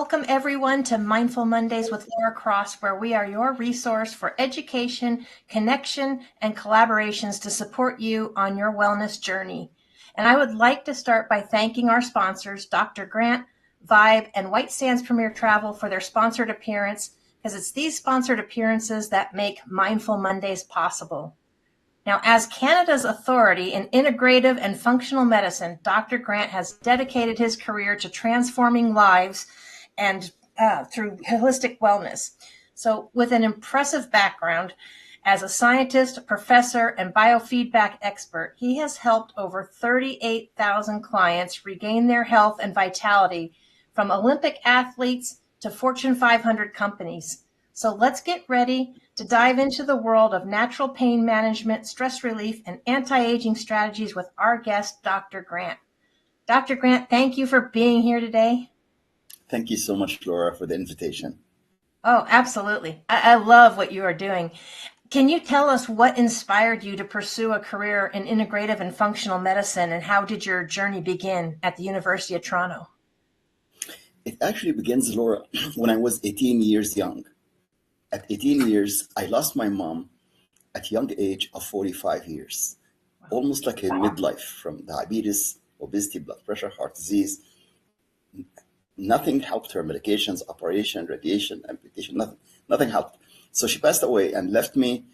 welcome everyone to Mindful Mondays with Laura Cross, where we are your resource for education, connection, and collaborations to support you on your wellness journey. And I would like to start by thanking our sponsors, Dr. Grant, Vibe, and White Sands Premier Travel for their sponsored appearance, because it's these sponsored appearances that make Mindful Mondays possible. Now, as Canada's authority in integrative and functional medicine, Dr. Grant has dedicated his career to transforming lives and through holistic wellness. So with an impressive background as a scientist, professor, and biofeedback expert, he has helped over 38,000 clients regain their health and vitality, from Olympic athletes to Fortune 500 companies. So let's get ready to dive into the world of natural pain management, stress relief, and anti-aging strategies with our guest, Dr. Grant. Dr. Grant, thank you for being here today. Thank you so much, Laura, for the invitation. Oh, absolutely. I love what you are doing. Can you tell us what inspired you to pursue a career in integrative and functional medicine, and how did your journey begin at the University of Toronto? It actually begins, Laura, when I was 18 years young. At 18 years, I lost my mom at a young age of 45 years, almost like a midlife, from diabetes, obesity, blood pressure, heart disease. Nothing helped her. Medications, operation, radiation, amputation, nothing helped. So she passed away and left me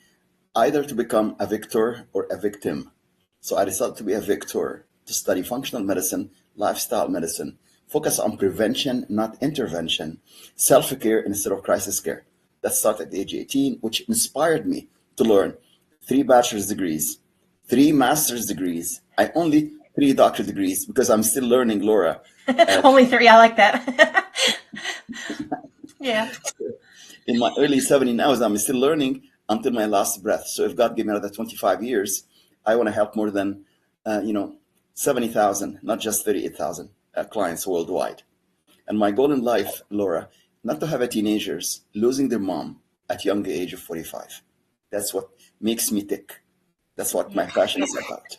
either to become a victor or a victim. So I decided to be a victor, to study functional medicine, lifestyle medicine, focus on prevention, not intervention, self-care instead of crisis care. That started at the age 18, which inspired me to learn 3 bachelor's degrees, 3 master's degrees, and only 3 doctorate degrees, because I'm still learning, Laura. Only 3, I like that. Yeah. In my early 70s now, I'm still learning until my last breath. So if God gave me another 25 years, I want to help more than 70,000, not just 38,000 clients worldwide. And my goal in life, Laura, not to have a teenagers losing their mom at a young age of 45. That's what makes me tick. That's what my passion is about.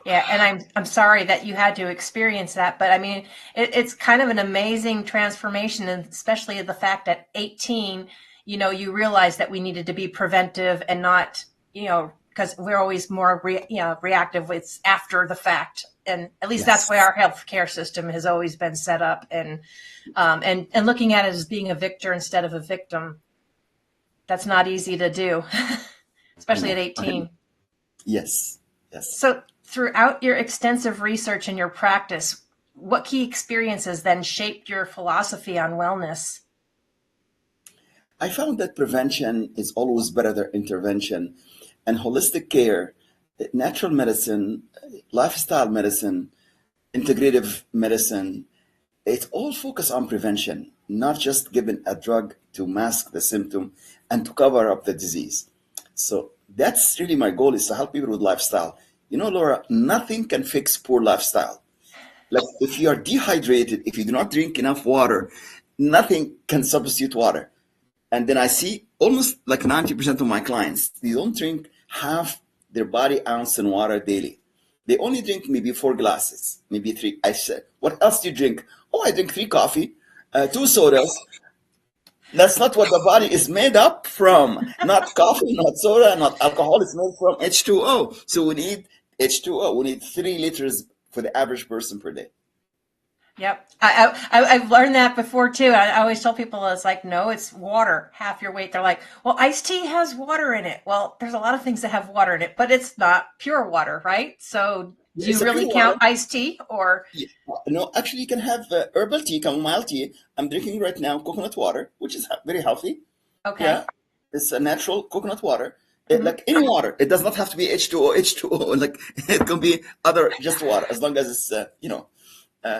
Yeah, and I'm sorry that you had to experience that, but I mean, it's kind of an amazing transformation, and especially the fact that 18, you realized that we needed to be preventive and not, because we're always more reactive. It's after the fact, and at least That's why our healthcare system has always been set up, and looking at it as being a victor instead of a victim. That's not easy to do, especially at 18. Yes. So throughout your extensive research and your practice, what key experiences then shaped your philosophy on wellness? I found that prevention is always better than intervention, and holistic care, natural medicine, lifestyle medicine, integrative medicine, it all focus on prevention, not just giving a drug to mask the symptom and to cover up the disease. So that's really my goal, is to help people with lifestyle. Laura, nothing can fix poor lifestyle. Like if you are dehydrated, if you do not drink enough water, nothing can substitute water. And then I see almost like 90% of my clients, they don't drink half their body ounce in water daily. They only drink maybe 4 glasses, maybe 3. I said, what else do you drink? Oh, I drink 3 coffee, 2 sodas. That's not what the body is made up from. Not coffee, not soda, not alcohol. It's made from H2O. So we need H2O. We need 3 liters for the average person per day. Yep. I've learned that before too. I always tell people, it's like, no, it's water, half your weight. They're like, well, iced tea has water in it. Well, there's a lot of things that have water in it, but it's not pure water, right? So do you really count iced tea, or? Yeah. No, actually you can have herbal tea, chamomile tea. I'm drinking right now coconut water, which is very healthy. Okay. Yeah. It's a natural coconut water. Like any water. It does not have to be H2O. Like it can be other just water, as long as it's,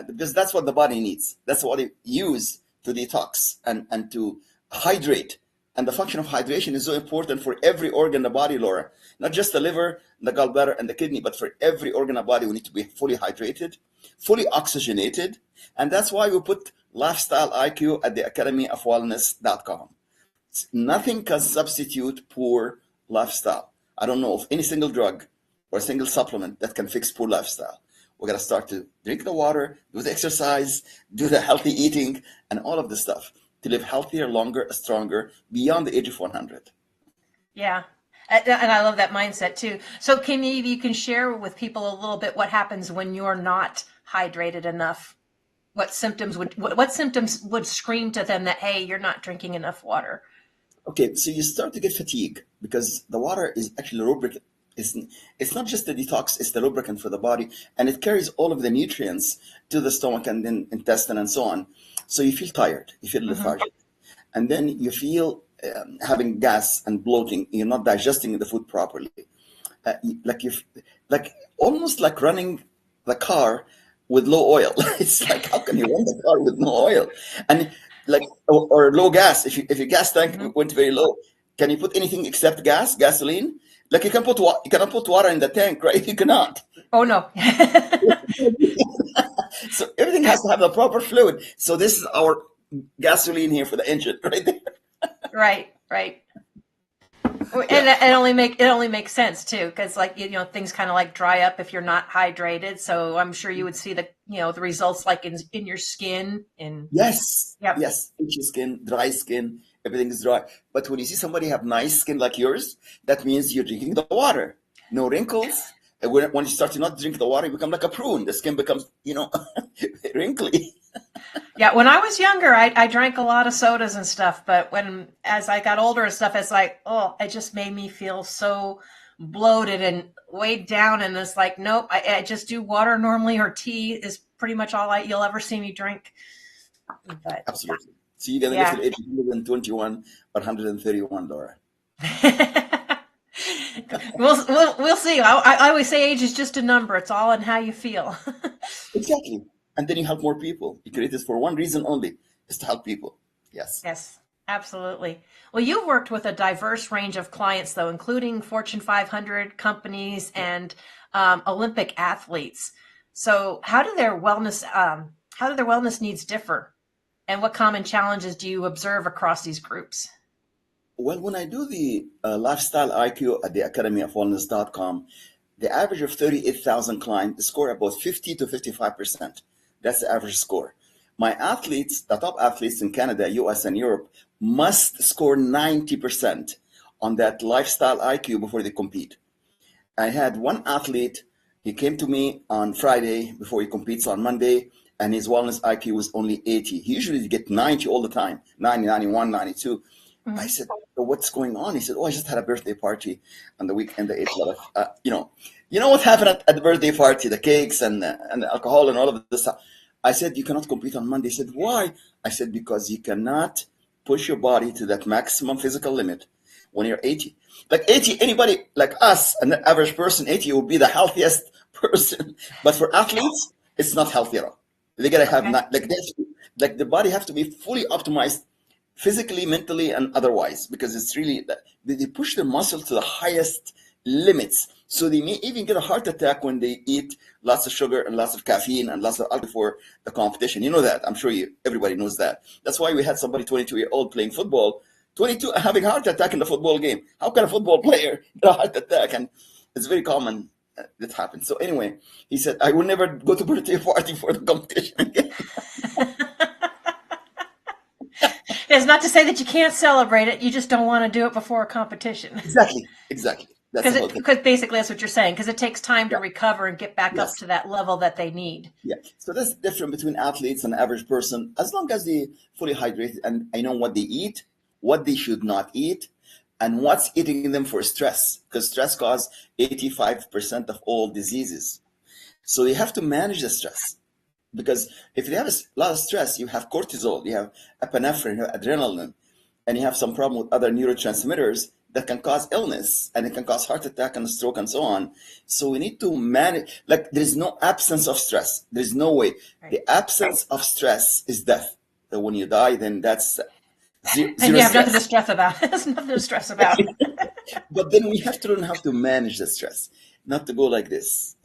because that's what the body needs. That's what it uses to detox and to hydrate. And the function of hydration is so important for every organ in the body, Laura. Not just the liver, the gallbladder, and the kidney, but for every organ in the body, we need to be fully hydrated, fully oxygenated. And that's why we put Lifestyle IQ at the academyofwellness.com. Nothing can substitute poor lifestyle. I don't know of any single drug or a single supplement that can fix poor lifestyle. We got to start to drink the water, do the exercise, do the healthy eating, and all of the stuff to live healthier, longer, stronger, beyond the age of 100. Yeah. And I love that mindset too. So maybe you can share with people a little bit what happens when you're not hydrated enough. What symptoms would scream to them that, hey, you're not drinking enough water? Okay, so you start to get fatigue because the water is actually lubricant. It's not just the detox, it's the lubricant for the body, and it carries all of the nutrients to the stomach and then intestine and so on. So you feel tired, you feel lethargic, and then you feel having gas and bloating. You're not digesting the food properly. Like you, like almost like running the car with low oil. It's like, how can you run the car with no oil? And like, or low gas. If your gas tank went very low, can you put anything except gasoline? Like you cannot put water in the tank, right? You cannot. Oh no. So everything has to have the proper fluid. So this is our gasoline here for the engine, right there. Right. And it only makes sense too, because like things kind of like dry up if you're not hydrated. So I'm sure you would see the results like in your skin and yes, yep. yes, itchy skin, dry skin, everything is dry. But when you see somebody have nice skin like yours, that means you're drinking the water, no wrinkles. And when you start to not drink the water, you become like a prune. The skin becomes wrinkly. Yeah, when I was younger, I drank a lot of sodas and stuff, but as I got older and stuff, it's like, oh, it just made me feel so bloated and weighed down. And it's like, nope, I just do water normally, or tea is pretty much all you'll ever see me drink. But absolutely. So you're gonna live till age 121 or 131, Laura. We'll see. I always say age is just a number. It's all in how you feel. Exactly. And then you help more people. You create this for one reason only, is to help people. Yes. Yes, absolutely. Well, you've worked with a diverse range of clients, though, including Fortune 500 companies and Olympic athletes. So how do their wellness needs differ? And what common challenges do you observe across these groups? Well, when I do the lifestyle IQ at the academyofwellness.com, the average of 38,000 clients score about 50 to 55%. That's the average score. My athletes, the top athletes in Canada, US, and Europe, must score 90% on that lifestyle IQ before they compete. I had one athlete, he came to me on Friday before he competes on Monday, and his wellness IQ was only 80. He usually get 90 all the time, 90, 91, 92. I said, oh, what's going on? He said, oh, I just had a birthday party on the weekend. I ate a lot of, you know what happened at the birthday party, the cakes and the alcohol and all of this stuff. I said, you cannot compete on Monday. He said, why? I said, because you cannot push your body to that maximum physical limit when you're 80. Like 80, anybody like us, an average person, 80 would be the healthiest person. But for athletes, it's not healthy at all. They gotta have like the body have to be fully optimized physically, mentally, and otherwise, because it's really they push their muscle to the highest limits. So they may even get a heart attack when they eat lots of sugar and lots of caffeine and lots of alcohol for the competition. You know that. I'm sure everybody knows that. That's why we had somebody 22-year-old playing football, 22 having a heart attack in the football game. How can a football player get a heart attack? And it's very common that happens. So anyway, he said, I will never go to birthday party for the competition again. It's not to say that you can't celebrate it. You just don't want to do it before a competition. Exactly. Because basically that's what you're saying, because it takes time to recover and get back up to that level that they need. Yeah. So that's the difference between athletes and the average person. As long as they fully hydrated and I know what they eat, what they should not eat, and what's eating them for stress, because stress causes 85% of all diseases. So you have to manage the stress. Because if you have a lot of stress, you have cortisol, you have epinephrine, you have adrenaline, and you have some problem with other neurotransmitters that can cause illness, and it can cause heart attack and stroke and so on. So we need to manage, like there is no absence of stress. There is no way. Right. The absence of stress is death. So when you die, then that's zero and you have nothing to stress about. There's nothing to stress about. But then we have to learn how to manage the stress, not to go like this,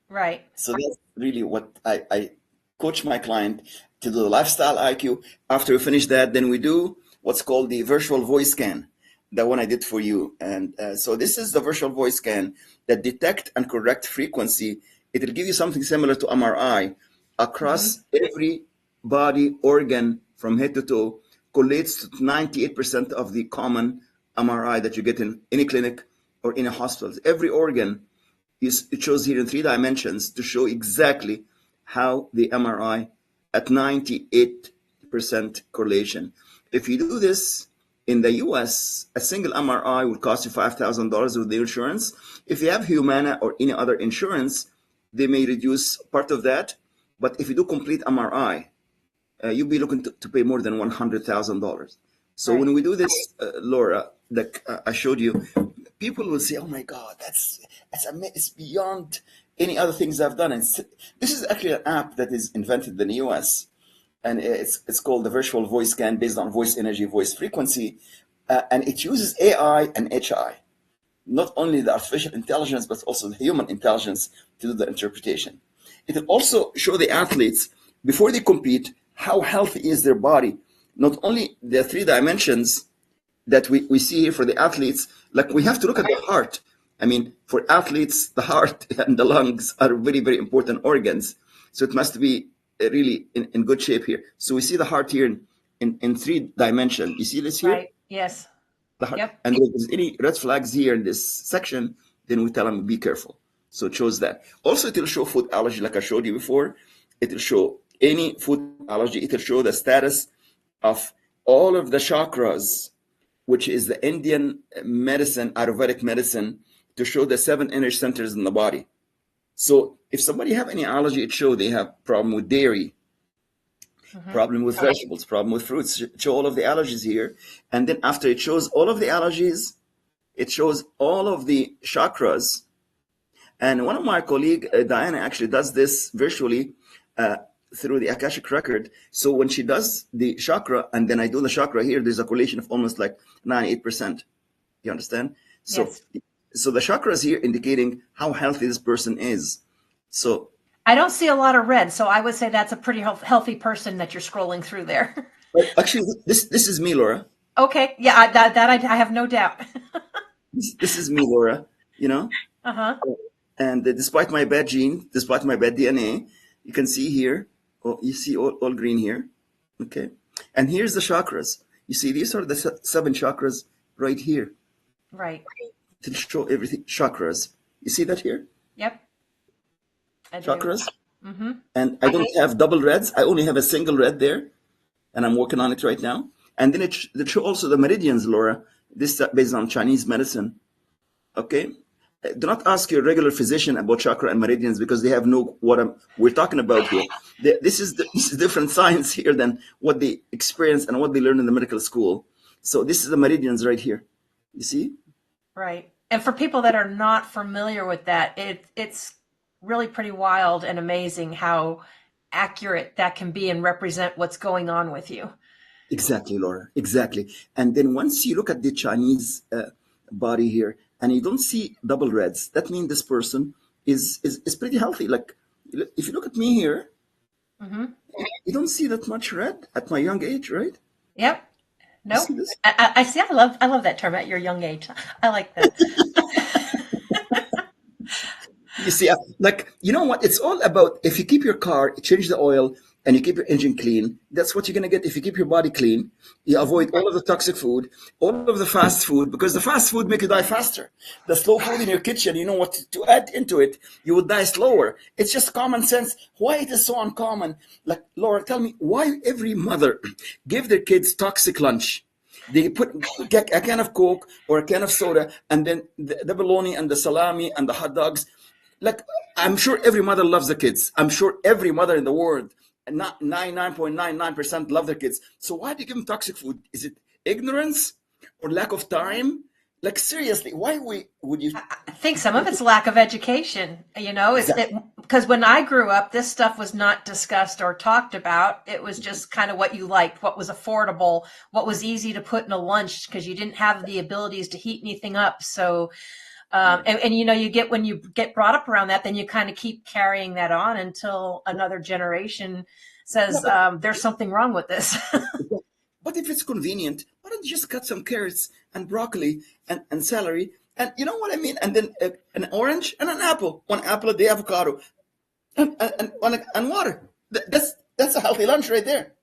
Right. So that's really what I coach my client to do the lifestyle IQ. After we finish that, then we do what's called the virtual voice scan, the one I did for you. And so this is the virtual voice scan that detect and correct frequency it'll give you something similar to MRI across every body organ from head to toe, collates to 98% of the common MRI that you get in any clinic or in a hospital. Every organ it shows here in 3 dimensions to show exactly how the MRI at 98% correlation. If you do this in the US, a single MRI will cost you $5,000 with the insurance. If you have Humana or any other insurance, they may reduce part of that. But if you do complete MRI, you'll be looking to pay more than $100,000. So when we do this, Laura, that I showed you, people will say, "Oh my God, it's beyond any other things I've done." And this is actually an app that is invented in the US, and it's called the Virtual Voice Scan based on voice energy, voice frequency, and it uses AI and HI, not only the artificial intelligence but also the human intelligence to do the interpretation. It will also show the athletes before they compete how healthy is their body. Not only the 3 dimensions that we see here for the athletes, like we have to look at the heart. I mean, for athletes, the heart and the lungs are very, very important organs. So it must be really in good shape here. So we see the heart here in 3 dimensions. You see this here? Right. Yes. The heart. Yep. And if there's any red flags here in this section, then we tell them, be careful. So it shows that. Also, it will show food allergy, like I showed you before. It will show any food allergy. It will show the status of all of the chakras, which is the Indian medicine, Ayurvedic medicine, to show the 7 energy centers in the body. So if somebody have any allergy, it shows they have problem with dairy, problem with vegetables, problem with fruits. It show all of the allergies here. And then after it shows all of the allergies, it shows all of the chakras. And one of my colleagues, Diana, actually does this virtually through the Akashic record. So when she does the chakra, and then I do the chakra here, there's a correlation of almost like 98%. You understand? So, yes. So the chakras here indicating how healthy this person is. So I don't see a lot of red, so I would say that's a pretty healthy person that you're scrolling through there. Actually, this is me, Laura. Okay, yeah, I have no doubt. This is me, Laura. You know. And despite my bad gene, despite my bad DNA, you can see here. Oh, you see all green here. Okay, and here's the chakras. You see, these are the 7 chakras right here. Right. To show everything chakras. You see that here? Yep. Chakras. And I don't have double reds. I only have a single red there, and I'm working on it right now. And then it shows also the meridians, Laura. This is based on Chinese medicine. Okay. Do not ask your regular physician about chakra and meridians because they have no we're talking about here. This is different science here than what they experience and what they learn in the medical school. So this is the meridians right here. You see? Right. And for people that are not familiar with that, it's really pretty wild and amazing how accurate that can be and represent what's going on with you. Exactly, Laura. Exactly. And then once you look at the Chinese body here, and you don't see double reds, that means this person is pretty healthy. Like if you look at me here, you don't see that much red at my young age, right? Yep. No, I see. I love that term, at your young age. I like that. You see, like, you know what? It's all about if you keep your car, change the oil, and you keep your engine clean, that's what you're going to get. If you keep your body clean, you avoid all of the toxic food, all of the fast food, because the fast food make you die faster. The slow food in your kitchen, you know what to add into it, you will die slower. It's just common sense. Why it is so uncommon? Like, Laura, tell me, why every mother give their kids toxic lunch? They put a can of Coke or a can of soda, and then the bologna and the salami and the hot dogs. Like, I'm sure every mother loves the kids. I'm sure every mother in the world, 99.99% love their kids. So why do you give them toxic food? Is it ignorance or lack of time? Like, seriously, why would you? I think some of it's lack of education, you know, because when I grew up, this stuff was not discussed or talked about. It was just kind of what you liked, what was affordable, what was easy to put in a lunch because you didn't have the abilities to heat anything up. So and you know, when you get brought up around that, then you kind of keep carrying that on until another generation says, there's something wrong with this. But if it's convenient, why don't you just cut some carrots and broccoli and celery? And you know what I mean? And then an orange and an apple. One apple a day, avocado. and water. That's a healthy lunch right there.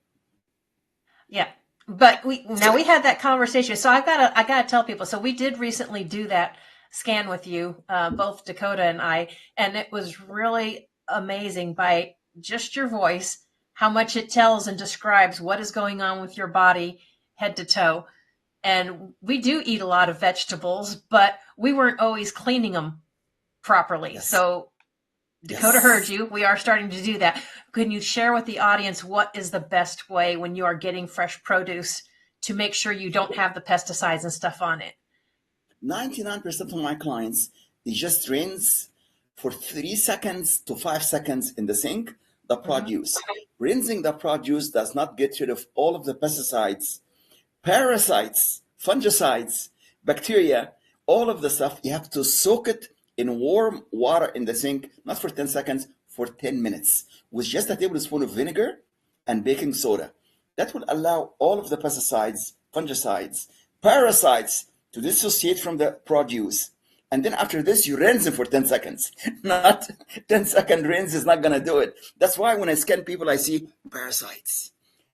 Yeah. But we had that conversation. So I gotta tell people. So we did recently do that scan with you, both Dakota and I, and it was really amazing by just your voice, how much it tells and describes what is going on with your body head to toe. And we do eat a lot of vegetables, but we weren't always cleaning them properly. Yes. So Dakota heard you. We are starting to do that. Can you share with the audience what is the best way when you are getting fresh produce to make sure you don't have the pesticides and stuff on it? 99% of my clients, they just rinse for 3 seconds to 5 seconds in the sink the produce. Rinsing the produce does not get rid of all of the pesticides, parasites, fungicides, bacteria, all of the stuff. You have to soak it in warm water in the sink, not for 10 seconds, for 10 minutes, with just a tablespoon of vinegar and baking soda. That will allow all of the pesticides, fungicides, parasites to dissociate from the produce. And then after this, you rinse them for 10 seconds. Not 10-second rinse is not going to do it. That's why when I scan people, I see parasites,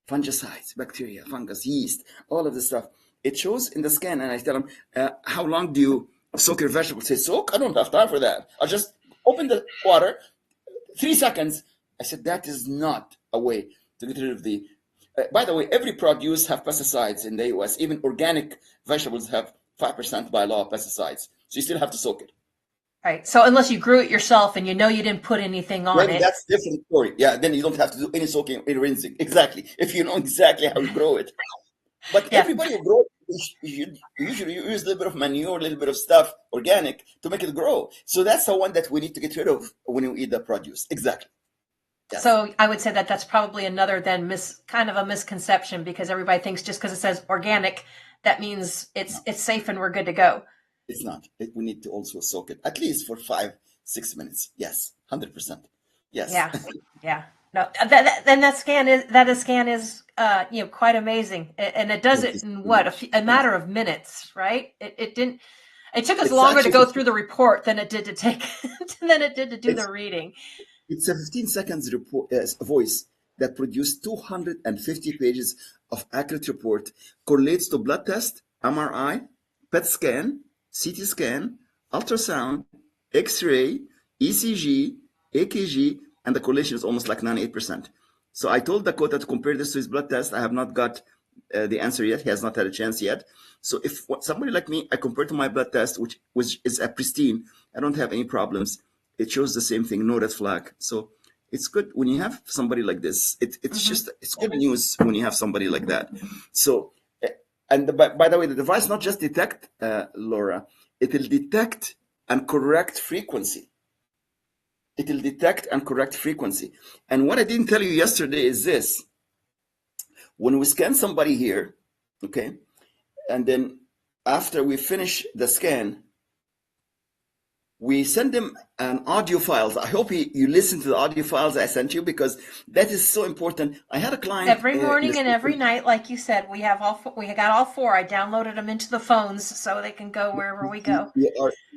fungicides, bacteria, fungus, yeast, all of this stuff. It shows in the scan, and I tell them, how long do you soak your vegetables? Say, soak? I don't have time for that. I'll just open the water, 3 seconds. I said, that is not a way to get rid of the... by the way, every produce have pesticides in the US. Even organic vegetables have 5% by law pesticides. So you still have to soak it. Right. So unless you grew it yourself and you know you didn't put anything on it. That's a different story. Yeah, then you don't have to do any soaking, any rinsing. Exactly. If you know exactly how you grow it. But everybody will grow it. You usually use a little bit of manure, a little bit of stuff, organic, to make it grow. So that's the one that we need to get rid of when you eat the produce. Exactly. Yes. So I would say that that's probably another kind of a misconception, because everybody thinks just because it says organic, that means it's safe and we're good to go. It's not. We need to also soak it at least for 5-6 minutes. Yes, 100%. Yes. Yeah, yeah. No, that scan is quite amazing, and it does it in a matter of minutes, right? It didn't. It took us longer to go through the report than it did to do the reading. It's a 15 seconds voice that produced 250 pages of accurate report, correlates to blood test, MRI, PET scan, CT scan, ultrasound, X-ray, ECG, AKG, and the correlation is almost like 98%. So I told Dakota to compare this to his blood test. I have not got the answer yet. He has not had a chance yet. So if somebody like me, I compare to my blood test, which is a pristine, I don't have any problems. It shows the same thing, no red flag. So it's good when you have somebody like this. It's good news when you have somebody like that. So, and by the way, the device not just detect, Laura, it will detect and correct frequency. It will detect and correct frequency. And what I didn't tell you yesterday is this. When we scan somebody here, okay, and then after we finish the scan, we send them an audio files. I hope you listen to the audio files I sent you, because that is so important. I had a client every morning and every night, like you said. We got all four. I downloaded them into the phones so they can go wherever we go.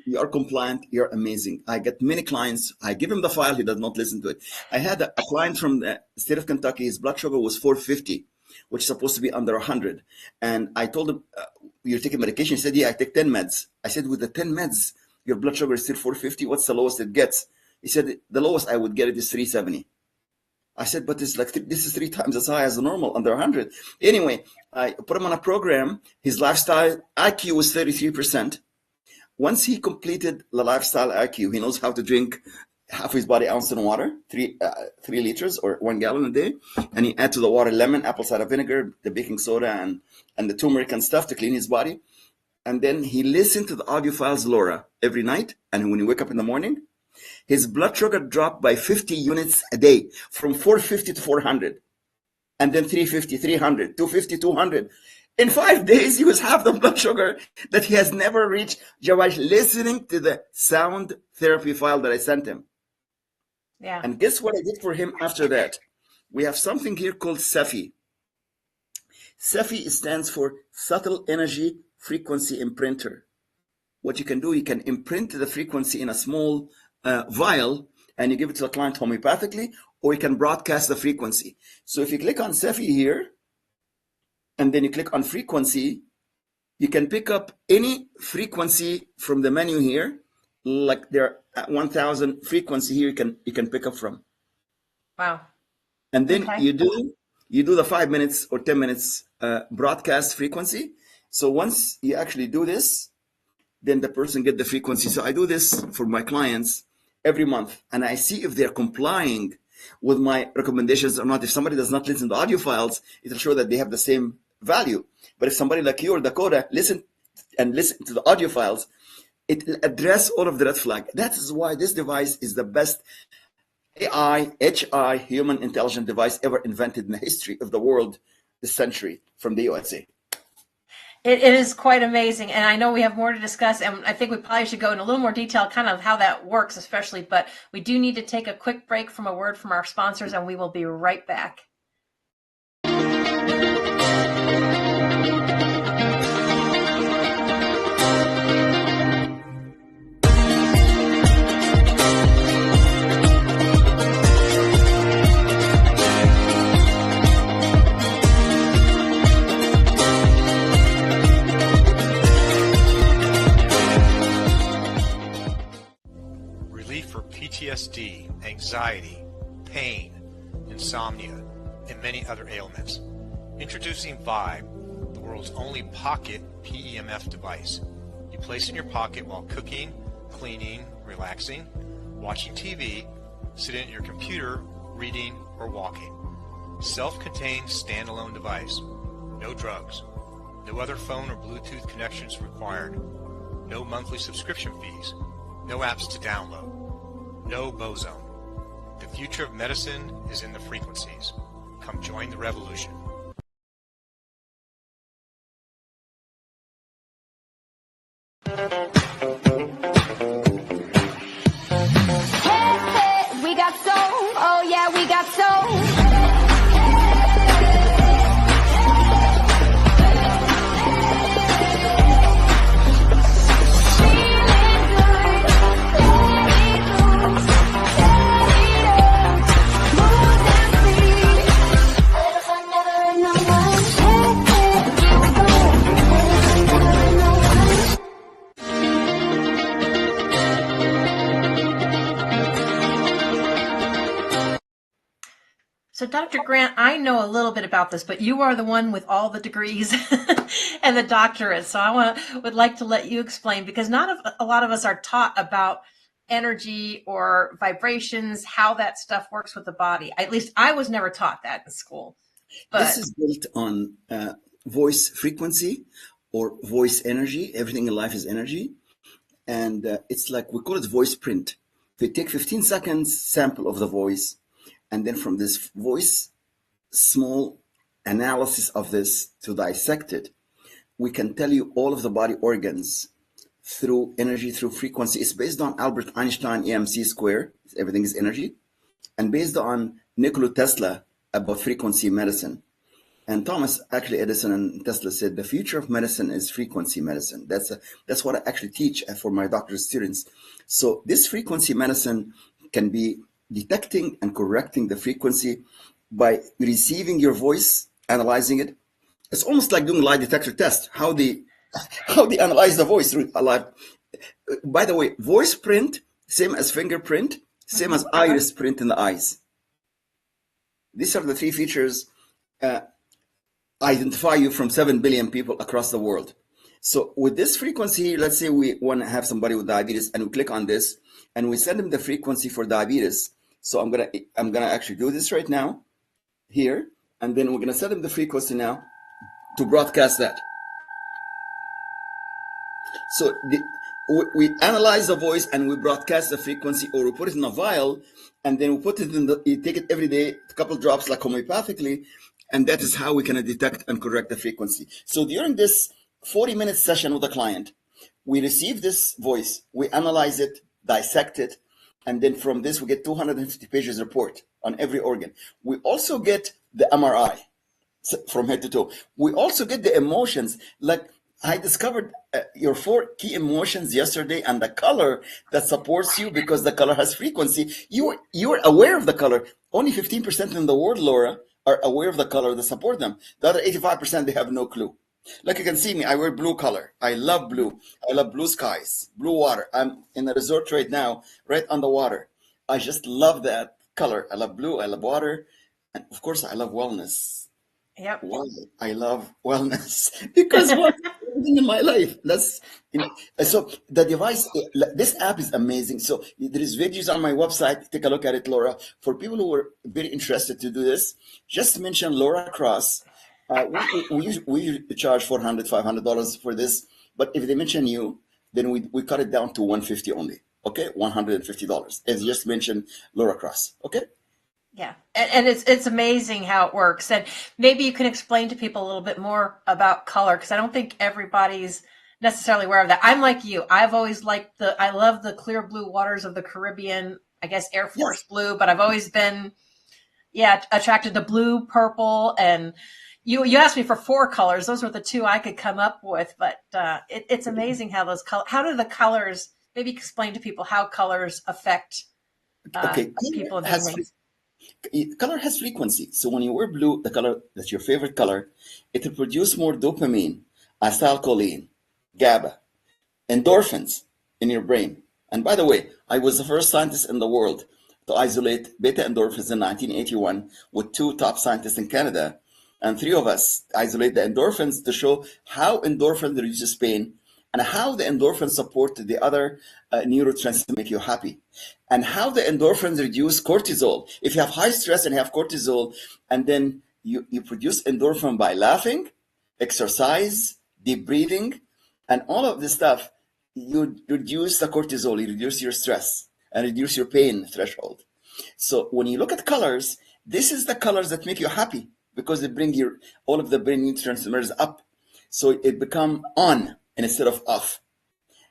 You are compliant. You're amazing. I get many clients. I give him the file. He does not listen to it. I had a client from the state of Kentucky. His blood sugar was 450, which is supposed to be under 100. And I told him, you're taking medication? He said, yeah, I take 10 meds. I said, with the 10 meds, your blood sugar is still 450. What's the lowest it gets? He said, the lowest I would get it is 370. I said, but it's like this is 3 times as high as the normal, under 100. Anyway, I put him on a program. His lifestyle IQ was 33%. Once he completed the lifestyle IQ, he knows how to drink half his body ounce in water, 3 liters or 1 gallon a day. And he add to the water lemon, apple cider vinegar, the baking soda, and the turmeric and stuff to clean his body. And then he listened to the audio files, Laura, every night. And when he wake up in the morning, his blood sugar dropped by 50 units a day, from 450 to 400. And then 350, 300, 250, 200. In 5 days, he was half the blood sugar that he has never reached, Jawaj, listening to the sound therapy file that I sent him. Yeah. And guess what I did for him after that? We have something here called SEFI. SEFI stands for Subtle Energy Frequency Imprinter. What you can do, you can imprint the frequency in a small vial, and you give it to the client homeopathically, or you can broadcast the frequency. So if you click on Cephii here, and then you click on frequency, you can pick up any frequency from the menu here. Like there are 1,000 frequency here you can pick up from. Wow. And then you do the 5 minutes or 10 minutes broadcast frequency. So once you actually do this, then the person get the frequency. So I do this for my clients every month, and I see if they're complying with my recommendations or not. If somebody does not listen to audio files, it'll show that they have the same value. But if somebody like you or Dakota listen to the audio files, it will address all of the red flag. That is why this device is the best AI, HI, human intelligent device ever invented in the history of the world this century from the USA. It is quite amazing, and I know we have more to discuss, and I think we probably should go in a little more detail kind of how that works especially, but we do need to take a quick break from a word from our sponsors, and we will be right back. PTSD, anxiety, pain, insomnia, and many other ailments. Introducing Vibe, the world's only pocket PEMF device. You place in your pocket while cooking, cleaning, relaxing, watching TV, sitting at your computer, reading, or walking. Self-contained standalone device. No drugs. No other phone or Bluetooth connections required. No monthly subscription fees. No apps to download. No boson. The future of medicine is in the frequencies. Come join the revolution. Hey, we got soul. Oh yeah, we got soul. So Dr. Grant, I know a little bit about this, but you are the one with all the degrees and the doctorates. So I would like to let you explain, because not a lot of us are taught about energy or vibrations, how that stuff works with the body. At least I was never taught that in school. But this is built on voice frequency or voice energy. Everything in life is energy. And it's like, we call it voice print. We take 15 seconds sample of the voice, and then from this voice, small analysis of this to dissect it, we can tell you all of the body organs through energy, through frequency. It's based on Albert Einstein EMC square. Everything is energy. And based on Nikola Tesla about frequency medicine. And Thomas, actually Edison and Tesla said, the future of medicine is frequency medicine. That's what I actually teach for my doctoral students. So this frequency medicine can be detecting and correcting the frequency by receiving your voice, analyzing it. It's almost like doing a lie detector test, how they analyze the voice. By the way, voice print, same as fingerprint, same as iris print in the eyes. These are the three features identify you from 7 billion people across the world. So with this frequency, let's say we want to have somebody with diabetes, and we click on this and we send them the frequency for diabetes. So I'm gonna actually do this right now here, and then we're gonna set them the frequency now to broadcast that. So we analyze the voice and we broadcast the frequency, or we put it in a vial, and then we put it in you take it every day, a couple drops like homeopathically, and that is how we can detect and correct the frequency. So during this 40-minute session with a client, we receive this voice, we analyze it, dissect it, and then from this we get 250 pages report on every organ. We also get the MRI from head to toe. We also get the emotions, like I discovered your 4 key emotions yesterday, and the color that supports you because the color has frequency. You're aware of the color. Only 15% in the world, Laura, are aware of the color that support them. The other 85%, they have no clue. Like you can see me, I wear blue color. I love blue. I love blue skies, blue water. I'm in a resort right now, right on the water. I just love that color. I love blue. I love water, and of course, I love wellness. Yep. Why I love wellness because wellness is everything in my life. That's so the device. This app is amazing. So there is videos on my website. Take a look at it, Laura. For people who are very interested to do this, just mention Laura Cross. We charge $400 $500 for this, but if they mention you, then we cut it down to 150 only. Okay, $150. As just mention Laura Cross. Okay. Yeah. And it's amazing how it works. And maybe you can explain to people a little bit more about color, because I don't think everybody's necessarily aware of that. I'm like you. I've always liked I love the clear blue waters of the Caribbean, I guess Air Force Yes. blue, but I've always been, attracted to blue, purple, and you asked me for 4 colors. Those were the 2 I could come up with, but it's amazing how those how do the colors, maybe explain to people how colors affect Okay. people and their moods. Color has frequency. So when you wear blue, the color that's your favorite color, it will produce more dopamine, acetylcholine, GABA, endorphins in your brain. And by the way, I was the first scientist in the world to isolate beta endorphins in 1981 with 2 top scientists in Canada. And 3 of us isolate the endorphins to show how endorphins reduces pain and how the endorphins support the other neurotransmitters to make you happy, and how the endorphins reduce cortisol. If you have high stress and you have cortisol, and then you produce endorphin by laughing, exercise, deep breathing, and all of this stuff, you reduce the cortisol, you reduce your stress, and reduce your pain threshold. So when you look at colors, this is the colors that make you happy because they bring all of the brain neurotransmitters up. So it become on instead of off.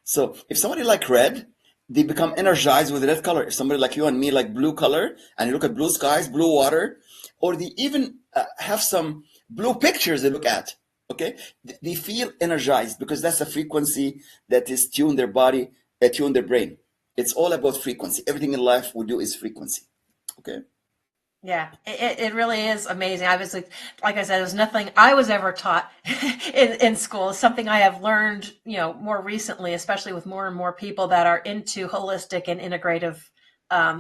So if somebody like red, they become energized with red color. If somebody like you and me like blue color, and you look at blue skies, blue water, or they even have some blue pictures they look at, okay, they feel energized because that's a frequency that is tuned their body, tuned their brain. It's all about frequency. Everything in life we do is frequency. Okay. Yeah, it really is amazing. I was like I said, it was nothing I was ever taught in school. It's something I have learned, more recently, especially with more and more people that are into holistic and integrative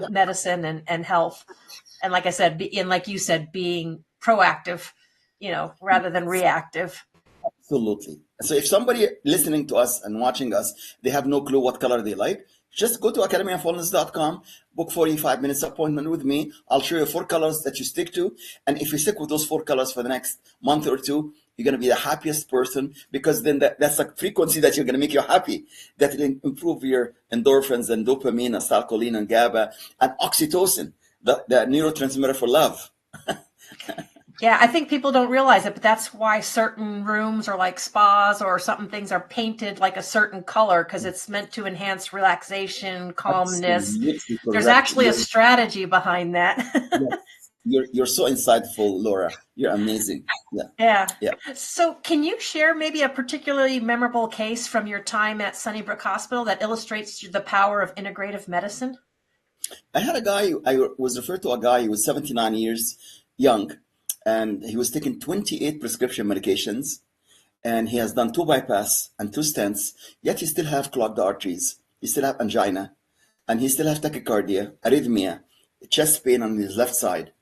medicine and health. And like I said, and like you said, being proactive, rather than reactive. Absolutely. So if somebody listening to us and watching us, they have no clue what color they like, just go to academyofwellness.com, book 45 minutes appointment with me. I'll show you 4 colors that you stick to. And if you stick with those 4 colors for the next month or 2, you're going to be the happiest person, because then that's a frequency that you're going to make you happy, that will improve your endorphins and dopamine, acetylcholine and GABA and oxytocin, the neurotransmitter for love. Yeah, I think people don't realize it, but that's why certain rooms or like spas or something things are painted like a certain color, because it's meant to enhance relaxation, calmness. Absolutely There's correct. actually a strategy behind that. Yes. You're so insightful, Laura. You're amazing. Yeah. Yeah. So can you share maybe a particularly memorable case from your time at Sunnybrook Hospital that illustrates the power of integrative medicine? I had a guy, I was referred to a guy who was 79 years young, and he was taking 28 prescription medications, and he has done 2 bypass and 2 stents, yet he still have clogged arteries, he still have angina, and he still have tachycardia, arrhythmia, chest pain on his left side.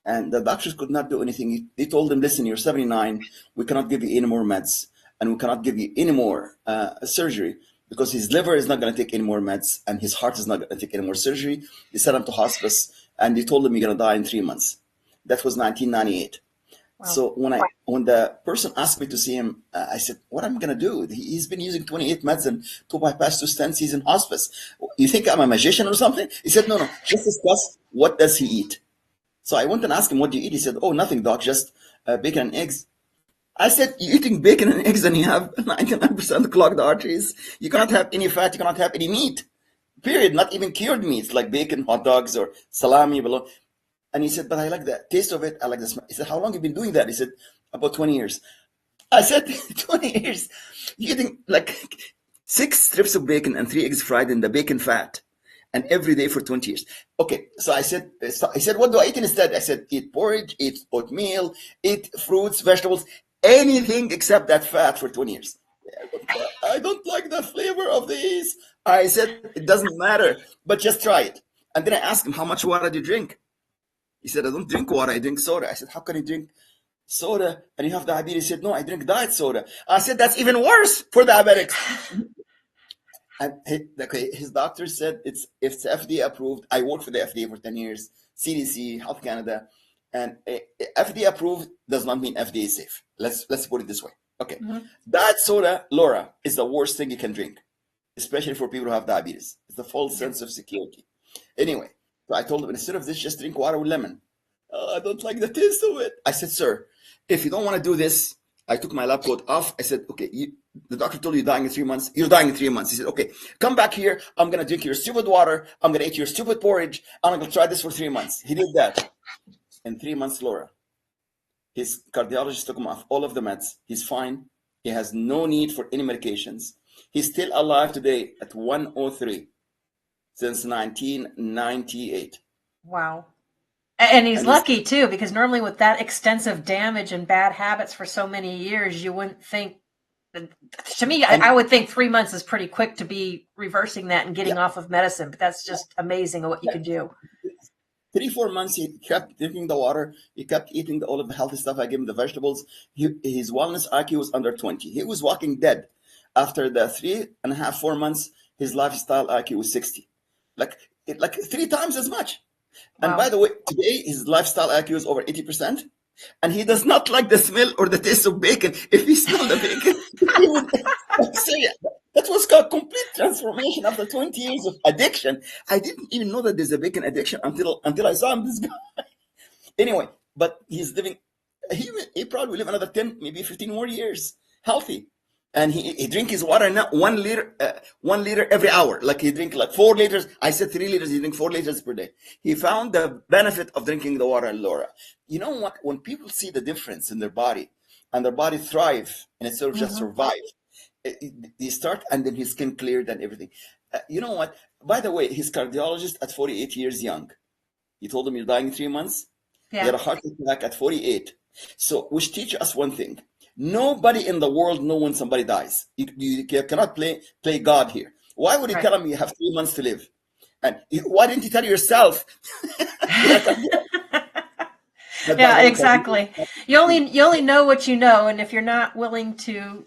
And the doctors could not do anything. They told him, listen, you're 79, we cannot give you any more meds, and we cannot give you any more surgery, because his liver is not going to take any more meds, and his heart is not going to take any more surgery. They sent him to hospice, and they told him you're going to die in 3 months. That was 1998. Wow. So when the person asked me to see him, I said, what am I going to do? He's been using 28 meds and 2 bypass, 2 stents. He's in hospice. You think I'm a magician or something? He said, no, just discuss what does he eat. So I went and asked him, what do you eat? He said, oh, nothing, doc, just bacon and eggs. I said, you're eating bacon and eggs and you have 99% clogged arteries. You cannot have any fat. You cannot have any meat, period. Not even cured meats like bacon, hot dogs, or salami. And he said, but I like the taste of it. I like the smell. He said, how long have you been doing that? He said, about 20 years. I said, 20 years, you're eating like 6 strips of bacon and 3 eggs fried in the bacon fat, and every day for 20 years. Okay, so I said, what do I eat instead? I said, eat porridge, eat oatmeal, eat fruits, vegetables, anything except that fat for 20 years. I don't like the flavor of these. I said, it doesn't matter, but just try it. And then I asked him, how much water do you drink? He said, I don't drink water, I drink soda. I said, how can you drink soda and you have diabetes? He said, no, I drink diet soda. I said, that's even worse for diabetics. And his doctor said it's FDA approved. I worked for the FDA for 10 years, CDC, Health Canada, and FDA approved does not mean FDA safe. Let's put it this way. Okay, diet soda, Laura, is the worst thing you can drink, especially for people who have diabetes. It's the false sense of security. Anyway, so I told him, instead of this, just drink water with lemon. I don't like the taste of it. I said, sir, if you don't want to do this, I took my lab coat off. I said, okay, the doctor told you you're dying in 3 months. You're dying in 3 months. He said, okay, come back here. I'm going to drink your stupid water. I'm going to eat your stupid porridge. I'm going to try this for 3 months. He did that. In 3 months, Laura, his cardiologist took him off all of the meds. He's fine. He has no need for any medications. He's still alive today at 103 since 1998. Wow. And he's And lucky too, because normally with that extensive damage and bad habits for so many years, you wouldn't think. To me, I would think 3 months is pretty quick to be reversing that and getting off of medicine. But that's just amazing what you can do. 3-4 months, he kept drinking the water. He kept eating all of the healthy stuff. I gave him the vegetables. His wellness IQ was under 20. He was walking dead. After the 3.5-4 months, his lifestyle IQ was 60, like 3 times as much. And by the way, today his lifestyle IQ is over 80%, and he does not like the smell or the taste of bacon. If he smelled the bacon, he would say that was called complete transformation after 20 years of addiction. I didn't even know that there's a bacon addiction until I saw him, this guy. Anyway, but he's living. He probably will live another 10, maybe 15 more years, healthy. And he drink his water now 1 liter every hour. Like he drink like 4 liters. I said 3 liters. He drink 4 liters per day. He found the benefit of drinking the water, Laura. You know what? When people see the difference in their body and their body thrive and instead of just survive, they start, and then his skin cleared and everything. You know what? By the way, his cardiologist at 48 years young, he told him you're dying in 3 months. Yeah. He had a heart attack at 48. So, which teaches us one thing. Nobody in the world knows when somebody dies. You cannot play God here. Why would you tell him you have 3 months to live? And why didn't you tell yourself? Yeah, exactly. You only know what you know, and if you're not willing to,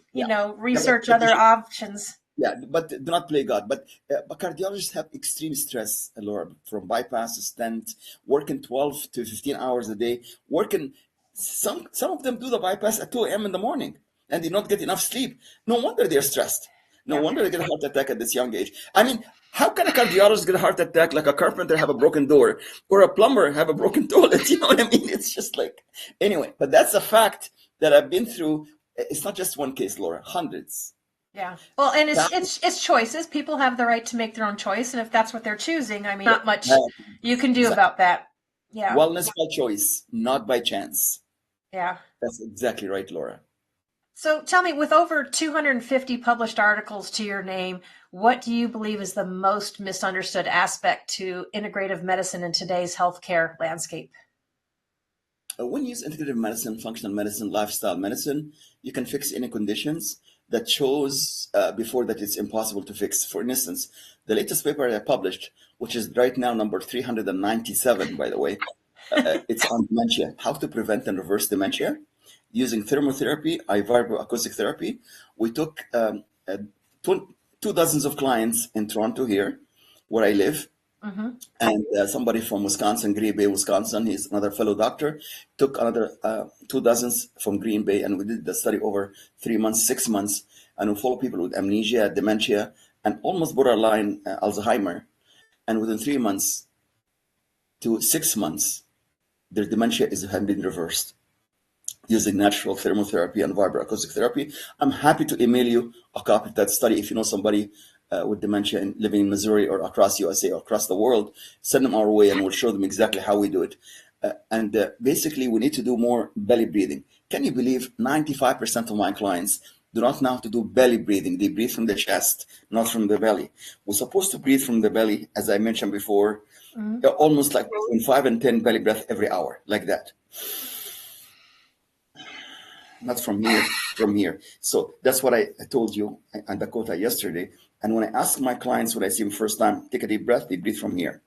research other options. Yeah, but do not play God. But cardiologists have extreme stress, Laura, from bypass to stent, working 12 to 15 hours a day, working. Some of them do the bypass at 2 a.m. in the morning, and they not get enough sleep. No wonder they're stressed. No wonder they get a heart attack at this young age. I mean, how can a cardiologist get a heart attack like a carpenter have a broken door or a plumber have a broken toilet? You know what I mean? It's just like, anyway, but that's a fact that I've been through. It's not just one case, Laura, hundreds. Yeah. Well, and it's choices. People have the right to make their own choice. And if that's what they're choosing, I mean, not much you can do about that. Yeah. Wellness by choice, not by chance. Yeah. That's exactly right, Laura. So tell me, with over 250 published articles to your name, what do you believe is the most misunderstood aspect to integrative medicine in today's healthcare landscape? When you use integrative medicine, functional medicine, lifestyle medicine, you can fix any conditions that shows before that it's impossible to fix. For instance, the latest paper I published, which is right now number 397, by the way, it's on dementia, how to prevent and reverse dementia using thermotherapy, vibroacoustic therapy. We took 2 dozens of clients in Toronto here, where I live, and somebody from Wisconsin, Green Bay, Wisconsin, he's another fellow doctor, took another 2 dozens from Green Bay, and we did the study over 3 months, 6 months, and we follow people with amnesia, dementia, and almost borderline Alzheimer. And within 3 months to 6 months, their dementia has been reversed using natural thermotherapy and vibroacoustic therapy. I'm happy to email you a copy of that study. If you know somebody with dementia and living in Missouri or across USA or across the world, send them our way and we'll show them exactly how we do it. Basically, we need to do more belly breathing. Can you believe 95% of my clients do not know how to do belly breathing? They breathe from the chest, not from the belly. We're supposed to breathe from the belly, as I mentioned before, almost like between 5 and 10 belly breath every hour, like that. Not from here, from here. So that's what I told you in Dakota yesterday. And when I ask my clients when I see them first time, take a deep breath, they breathe from here.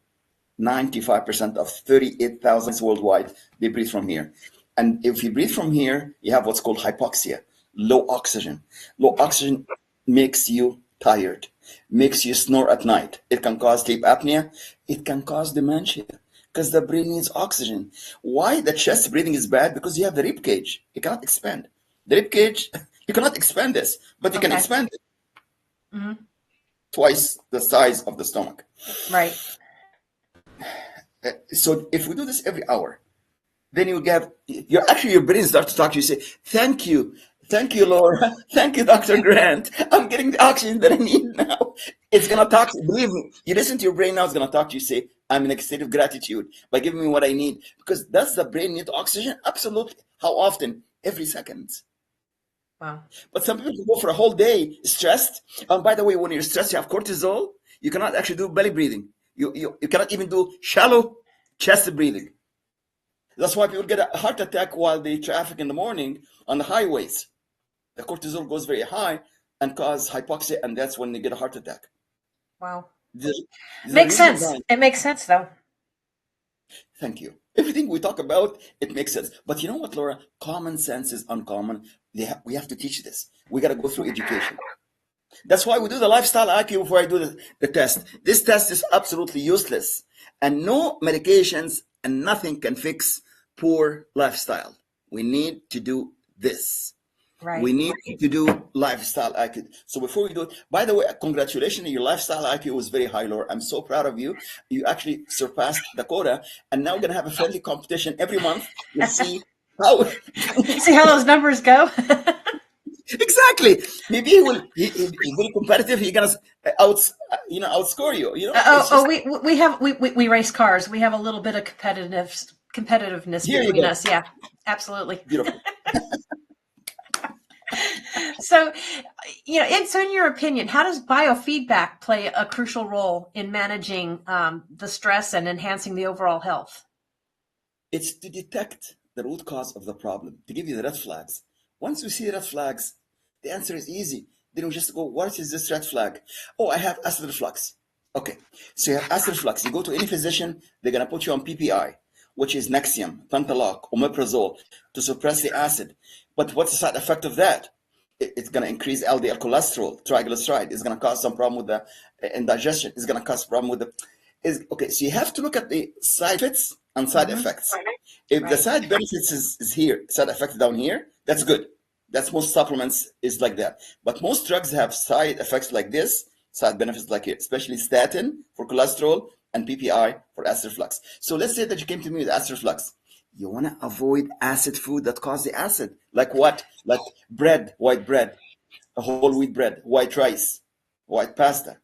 95% of 38,000 worldwide, they breathe from here. And if you breathe from here, you have what's called hypoxia, low oxygen. Low oxygen makes you tired, makes you snore at night. It can cause sleep apnea. It can cause dementia because the brain needs oxygen. Why the chest breathing is bad? Because you have the rib cage. You cannot expand. The rib cage, you cannot expand this, but you can expand it twice the size of the stomach. Right. So if we do this every hour, then you get your brain starts to talk to you, say, thank you, Laura, thank you, Dr. Grant. I'm getting the oxygen that I need now. It's gonna talk to you. Believe me, you listen to your brain now, it's gonna talk to you, say, I'm in a state of gratitude by giving me what I need. Because does the brain need oxygen? Absolutely. How often? Every second. Wow. But some people can go for a whole day stressed. And by the way, when you're stressed, you have cortisol. You cannot actually do belly breathing. You cannot even do shallow chest breathing. That's why people get a heart attack while they traffic in the morning on the highways. The cortisol goes very high and cause hypoxia, and that's when they get a heart attack. Wow. The Makes reason sense. why- It makes sense, though. Thank you. Everything we talk about, it makes sense. But you know what, Laura? Common sense is uncommon. We have to teach this. We got to go through education. That's why we do the lifestyle IQ before I do the test. This test is absolutely useless. And no medications and nothing can fix poor lifestyle. We need to do this. Right. We need to do lifestyle IQ. So before we do it, by the way, congratulations, your lifestyle IQ was very high, Laura. I'm so proud of you. You actually surpassed Dakota, and now we're gonna have a friendly competition every month. We'll see how See how those numbers go? exactly. Maybe he's very competitive. He's gonna outscore you. We race cars. We have a little bit of competitiveness Here you between go. us. Yeah, absolutely. Beautiful. So, in your opinion, how does biofeedback play a crucial role in managing the stress and enhancing the overall health? It's to detect the root cause of the problem, to give you the red flags. Once we see red flags, the answer is easy. Then we just go, what is this red flag? Oh, I have acid reflux. Okay, so you have acid reflux. You go to any physician, they're going to put you on PPI, which is Nexium, Pentaloc, Omeprazole, to suppress the acid. But what's the side effect of that? It's going to increase LDL cholesterol, triglyceride. It's going to cause some problem with the indigestion. It's going to cause problem with okay, so you have to look at the side effects and side effects. If the side benefits is here, side effects down here, that's good. That's most supplements is like that. But most drugs have side effects like this, side benefits like here, especially statin for cholesterol and PPI for acid reflux. So let's say that you came to me with acid reflux. You want to avoid acid food that cause the acid. Like what? Like bread, white bread, whole wheat bread, white rice, white pasta.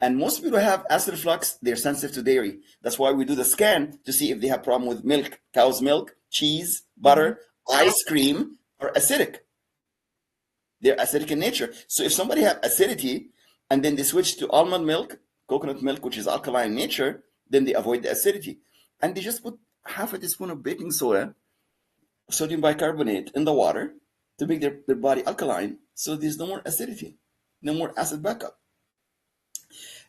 And most people who have acid reflux, they're sensitive to dairy. That's why we do the scan to see if they have problem with milk, cow's milk, cheese, butter, ice cream, or acidic. They're acidic in nature. So if somebody have acidity and then they switch to almond milk, coconut milk, which is alkaline in nature, then they avoid the acidity. And they just put half a teaspoon of baking soda, sodium bicarbonate in the water to make their body alkaline. So there's no more acidity, no more acid backup.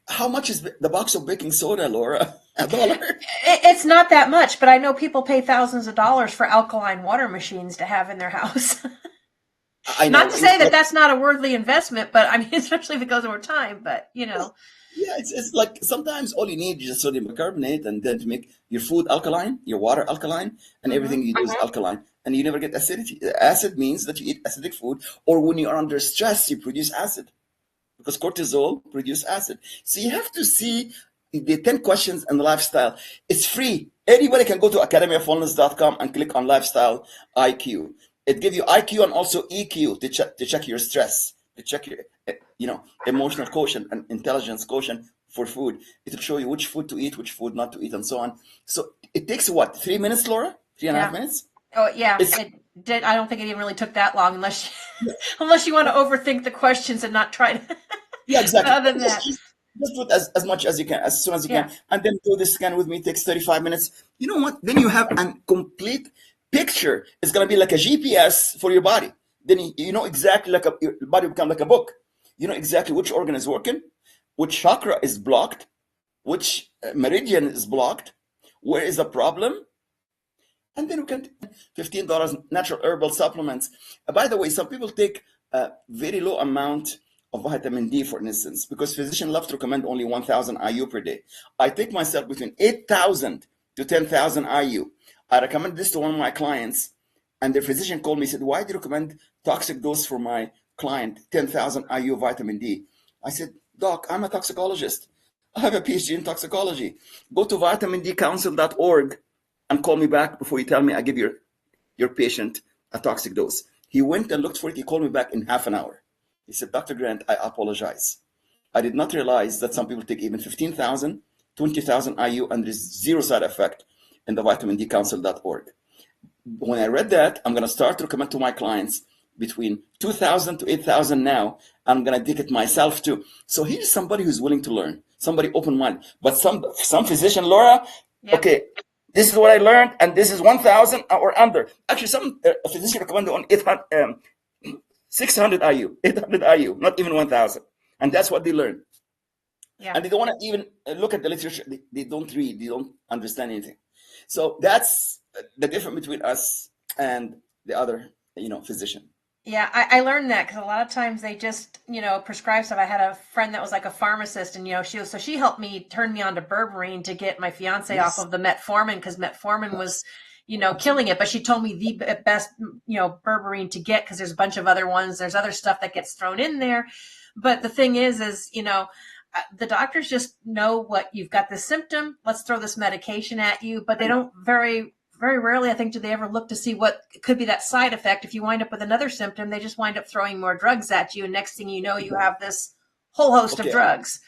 How much is the box of baking soda, Laura? $1? It's not that much, but I know people pay thousands of dollars for alkaline water machines to have in their house. I know. Not to say that that's not a worthy investment, but I mean, especially if it goes over time, but Yeah, it's like sometimes all you need is just sodium bicarbonate and then to make your food alkaline, your water alkaline, and everything you do is alkaline. And you never get acidity. Acid means that you eat acidic food, or when you are under stress, you produce acid. Because cortisol produces acid. So you have to see the 10 questions and the lifestyle. It's free. Anybody can go to academyofwellness.com and click on lifestyle IQ. It gives you IQ and also EQ to check your stress, to check your emotional quotient and intelligence quotient for food. It'll show you which food to eat, which food not to eat, and so on. So it takes what, 3 minutes, Laura? 3.5 minutes? Oh yeah, It's, it did. I don't think it even really took that long, unless you want to overthink the questions and not try to. yeah, But exactly. other than that, Just do it as much as you can, as soon as you yeah, can, and then do the scan with me. It takes 35 minutes. You know what? Then you have a complete picture. It's gonna be like a GPS for your body. Then you know exactly, like your body become like a book. You know exactly which organ is working, which chakra is blocked, which meridian is blocked, where is the problem, and then we can $15 natural herbal supplements. By the way, some people take a very low amount of vitamin D, for instance, because physicians love to recommend only 1,000 IU per day. I take myself between 8,000 to 10,000 IU. I recommend this to one of my clients, and the physician called me and said, "Why do you recommend toxic dose for my client, 10,000 IU vitamin D?" I said, "Doc, I'm a toxicologist. I have a PhD in toxicology. Go to vitamindcouncil.org and call me back before you tell me I give your patient a toxic dose." He went and looked for it. He called me back in half an hour. He said, "Dr. Grant, I apologize. I did not realize that some people take even 15,000, 20,000 IU, and there is zero side effect in the vitamindcouncil.org. When I read that, I'm going to start to recommend to my clients between 2,000 to 8,000 now. I'm going to take it myself too." So here's somebody who's willing to learn, somebody open-minded. But some physician, Laura, yep. okay, this is what I learned, and this is 1,000 or under. Actually, some physician recommended on 600 IU, 800 IU, not even 1,000. And that's what they learn. Yeah. And they don't want to even look at the literature. They don't read. They don't understand anything. So that's the difference between us and the other, physician. Yeah, I learned that because a lot of times they just, prescribe stuff. I had a friend that was like a pharmacist, and she helped me turn me on to berberine to get my fiance off of the metformin, because metformin was, killing it. But she told me the best, berberine to get, because there's a bunch of other ones. There's other stuff that gets thrown in there. But the thing is, the doctors just know what you've got, this symptom. Let's throw this medication at you, but they don't very rarely, I think, do they ever look to see what could be that side effect. If you wind up with another symptom, they just wind up throwing more drugs at you. And next thing you know, you have this whole host of drugs.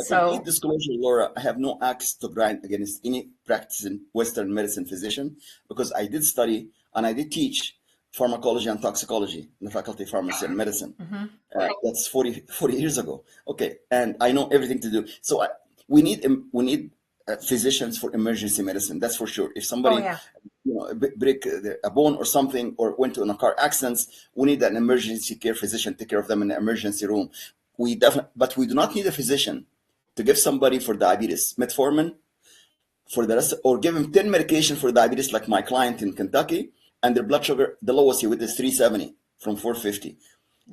So, complete disclosure, Laura, I have no axe to grind against any practicing Western medicine physician, because I did study and I did teach pharmacology and toxicology in the Faculty of Pharmacy and Medicine. That's 40 years ago. Okay, and I know everything to do. So we need physicians for emergency medicine. That's for sure. If somebody, break a bone or something, or went to a car accident, we need an emergency care physician to take care of them in the emergency room. But we do not need a physician to give somebody for diabetes metformin for the rest, or give him 10 medication for diabetes, like my client in Kentucky, and their blood sugar, the lowest he with is 370 from 450.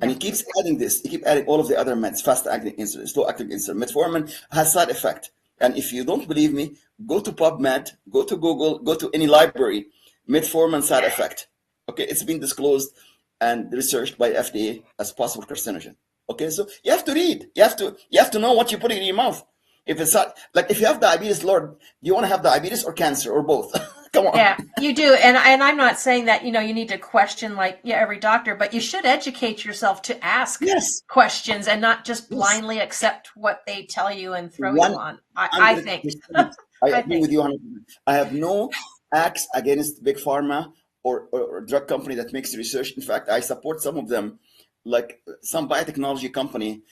And he keeps adding this. He keeps adding all of the other meds, fast-acting insulin, slow-acting insulin. Metformin has side effect. And if you don't believe me, go to PubMed, go to Google, go to any library, metformin side effect. Okay, it's been disclosed and researched by FDA as possible carcinogen. Okay, so you have to read. You have to know what you're putting in your mouth. If it's not, like, if you have diabetes, Lord, do you want to have diabetes or cancer or both? Come on. Yeah, you do. And I'm not saying that, you need to question every doctor, but you should educate yourself to ask questions and not just blindly accept what they tell you and throw you on. I think. I agree with you 100%. I have no axe against big pharma or drug company that makes research. In fact, I support some of them, like some biotechnology company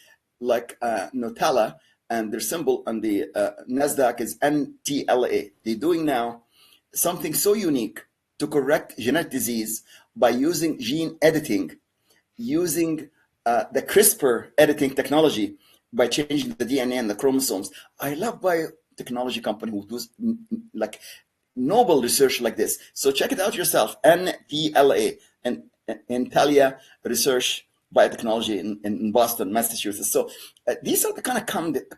like Nutella, and their symbol on the NASDAQ is NTLA. They're doing now something so unique to correct genetic disease by using gene editing, using the CRISPR editing technology, by changing the DNA and the chromosomes. I love biotechnology company who do like noble research like this. So check it out yourself, NTLA, and Intellia Research Biotechnology in Boston, Massachusetts. So these are the kind of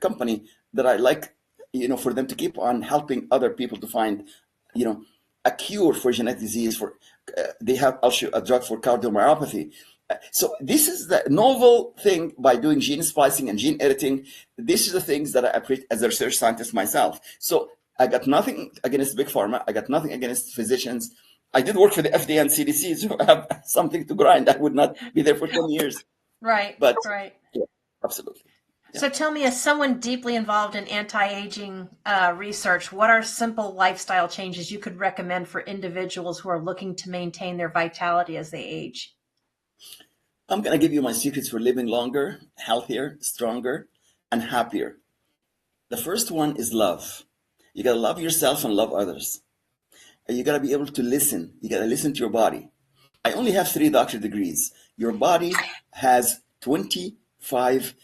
company that I like, for them to keep on helping other people to find, a cure for genetic disease. They have also a drug for cardiomyopathy. So this is the novel thing by doing gene splicing and gene editing. This is the things that I appreciate as a research scientist myself. So I got nothing against big pharma. I got nothing against physicians. I did work for the FDA and CDC, so I have something to grind. I would not be there for 20 years. Right. But right. Yeah, absolutely. So tell me, as someone deeply involved in anti-aging research, what are simple lifestyle changes you could recommend for individuals who are looking to maintain their vitality as they age? I'm going to give you my secrets for living longer, healthier, stronger, and happier. The first one is love. You got to love yourself and love others. And you got to be able to listen. You got to listen to your body. I only have 3 doctorate degrees. Your body has 25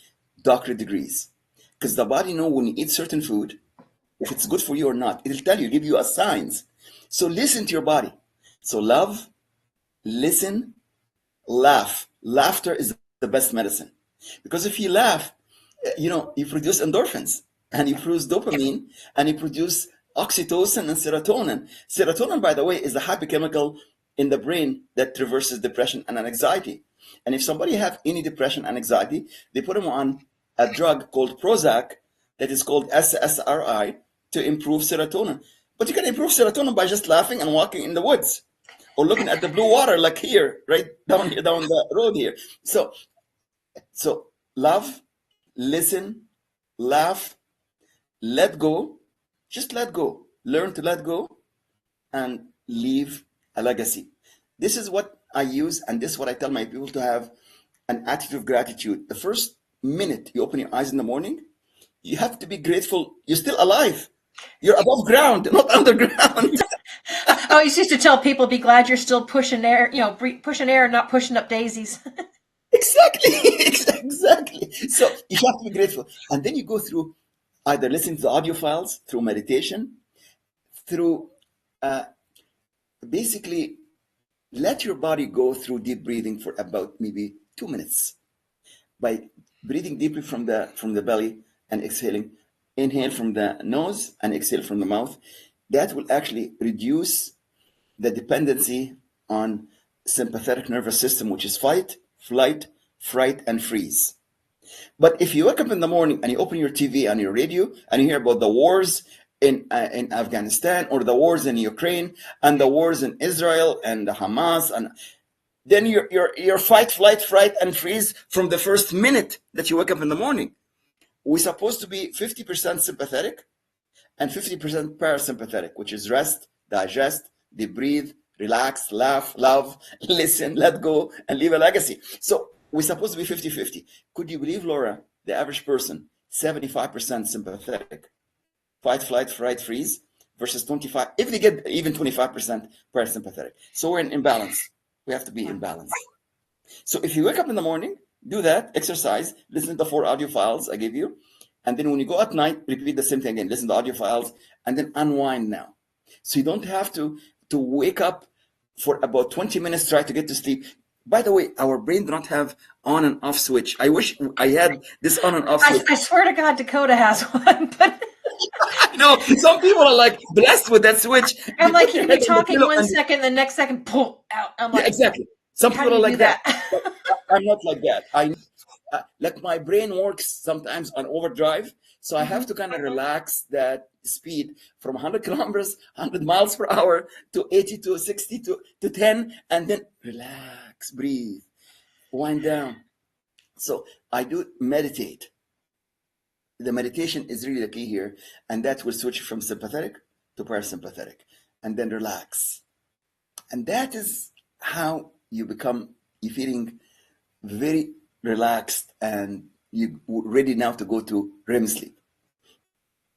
doctorate degrees. Because the body knows when you eat certain food, if it's good for you or not. It'll tell you, give you a signs. So listen to your body. So love, listen, laugh. Laughter is the best medicine. Because if you laugh, you produce endorphins and you produce dopamine and you produce oxytocin and serotonin. Serotonin, by the way, is a happy chemical in the brain that reverses depression and anxiety. And if somebody have any depression and anxiety, they put them on a drug called Prozac that is called SSRI to improve serotonin. But you can improve serotonin by just laughing and walking in the woods or looking at the blue water like here, right down here, down the road here. So love, listen, laugh, let go, just let go. Learn to let go and leave a legacy. This is what I use, and this is what I tell my people, to have an attitude of gratitude. The first minute you open your eyes in the morning, you have to be grateful you're still alive. You're above ground, not underground. Oh, you used to tell people, be glad you're still pushing air, pushing air and not pushing up daisies. Exactly. Exactly. So you have to be grateful. And then you go through either listening to the audio files, through meditation, through basically let your body go through deep breathing for about maybe 2 minutes. By breathing deeply from the belly and exhaling, inhale from the nose and exhale from the mouth. That will actually reduce the dependency on sympathetic nervous system, which is fight, flight, fright, and freeze. But if you wake up in the morning and you open your TV and your radio and you hear about the wars in Afghanistan or the wars in Ukraine and the wars in Israel and the Hamas, and then you're fight, flight, fright, and freeze from the first minute that you wake up in the morning. We're supposed to be 50% sympathetic and 50% parasympathetic, which is rest, digest, deep breathe, relax, laugh, love, listen, let go, and leave a legacy. So we're supposed to be 50-50. Could you believe, Laura, the average person, 75% sympathetic, fight, flight, fright, freeze, versus 25, if they get even 25% parasympathetic. So we're in imbalance. We have to be in balance. So if you wake up in the morning, do that, exercise, listen to the 4 audio files I gave you. And then when you go at night, repeat the same thing again. Listen to the audio files and then unwind now. So you don't have to wake up for about 20 minutes, try to get to sleep. By the way, our brain do not have on and off switch. I wish I had this on and off switch. I swear to God, Dakota has one. But some people are like blessed with that switch. I'm like, he'd be talking 1 second, the next second, pull out. I'm like, yeah, exactly. Some people are like that. I'm not like that. Like my brain works sometimes on overdrive. So I have to kind of relax that speed from 100 kilometers, 100 miles per hour to 80 to 60 to 10, and then relax, breathe, wind down. So I do meditate. The meditation is really the key here, and that will switch from sympathetic to parasympathetic, and then relax. And that is how you're feeling very relaxed and you're ready now to go to REM sleep.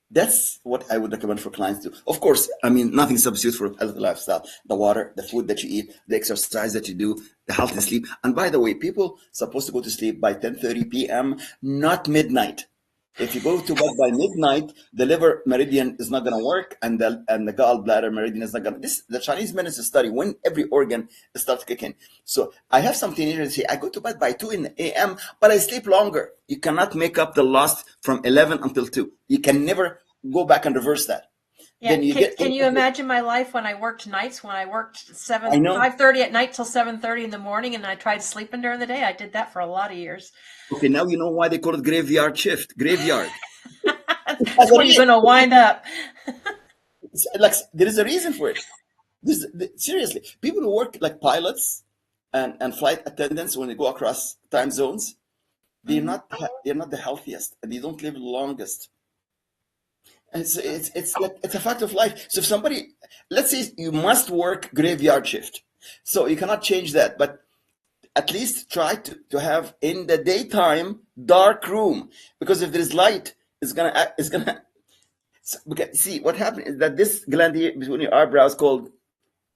That's what I would recommend for clients to do. Of course, I mean, nothing substitutes for a healthy lifestyle. The water, the food that you eat, the exercise that you do, the healthy sleep. And by the way, people supposed to go to sleep by 10:30 p.m., not midnight. If you go to bed by midnight, the liver meridian is not going to work, and the gallbladder meridian is not going to. The Chinese medicine study when every organ starts kicking. So I have some teenagers say, I go to bed by 2 a.m., but I sleep longer. You cannot make up the lost from 11 until 2. You can never go back and reverse that. Yeah. Can you imagine my life when I worked nights? When I worked 5:30 at night till 7:30 in the morning, and I tried sleeping during the day. I did that for a lot of years. Okay, now you know why they call it graveyard shift. Graveyard. That's when you're going to wind up. Like, there is a reason for it. Seriously, people who work like pilots and flight attendants when they go across time zones, they're not the healthiest, and they don't live the longest. And it's a fact of life. So if somebody, let's say you must work graveyard shift, so you cannot change that, but at least try to have in the daytime dark room, because if there's light, it's gonna see what happened is that this gland here between your eyebrows called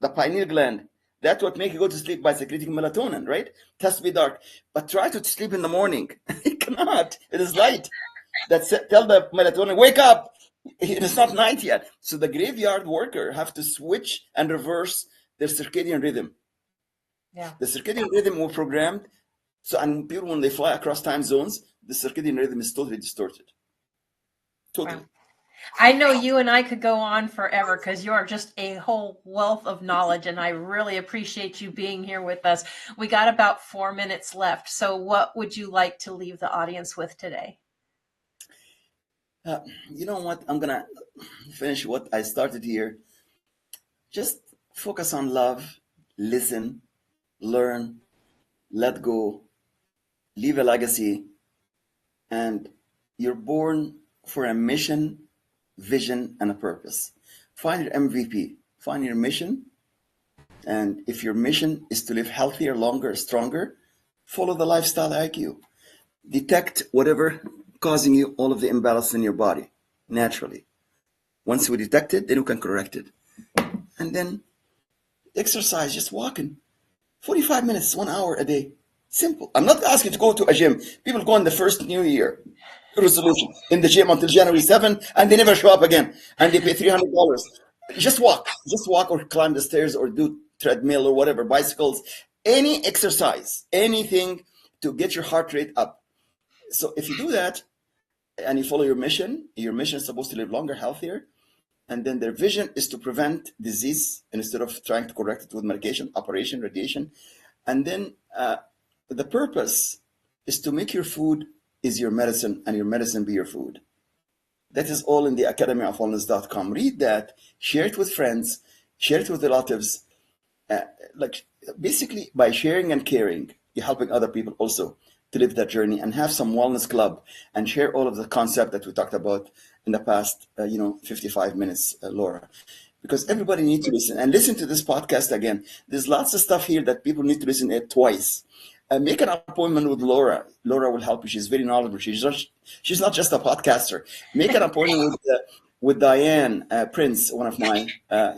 the pineal gland, that's what makes you go to sleep by secreting melatonin, right? It has to be dark, but try to sleep in the morning. It cannot. It is light. Tell the melatonin, wake up. It's not night yet. So the graveyard worker have to switch and reverse their circadian rhythm. Yeah. The circadian rhythm was programmed. So, and people, when they fly across time zones, the circadian rhythm is totally distorted. Totally. Wow. I know you and I could go on forever because you are just a whole wealth of knowledge, and I really appreciate you being here with us. We got about 4 minutes left. So what would you like to leave the audience with today? You know what? I'm going to finish what I started here. Just focus on love, listen, learn, let go, leave a legacy, and you're born for a mission, vision, and a purpose. Find your MVP, find your mission, and if your mission is to live healthier, longer, stronger, follow the lifestyle IQ. Detect whatever causing you all of the imbalance in your body naturally. Once we detect it, then we can correct it. And then exercise, just walking 45 minutes, 1 hour a day. Simple. I'm not asking you to go to a gym. People go on the first New Year resolution in the gym until January 7, and they never show up again. And they pay $300. Just walk or climb the stairs or do treadmill or whatever, bicycles, any exercise, anything to get your heart rate up. So if you do that and you follow your mission is supposed to live longer, healthier. And then their vision is to prevent disease instead of trying to correct it with medication, operation, radiation. And then the purpose is to make your food is your medicine and your medicine be your food. That is all in the academyofwellness.com. Read that, share it with friends, share it with relatives. Like basically by sharing and caring, you're helping other people also to live that journey, and have some wellness club and share all of the concept that we talked about in the past, 55 minutes, Laura, because everybody needs to listen and listen to this podcast again. There's lots of stuff here that people need to listen to it twice. Make an appointment with Laura. Laura will help you. She's very knowledgeable. She's not just a podcaster. Make an appointment with Diane Prince, one of my,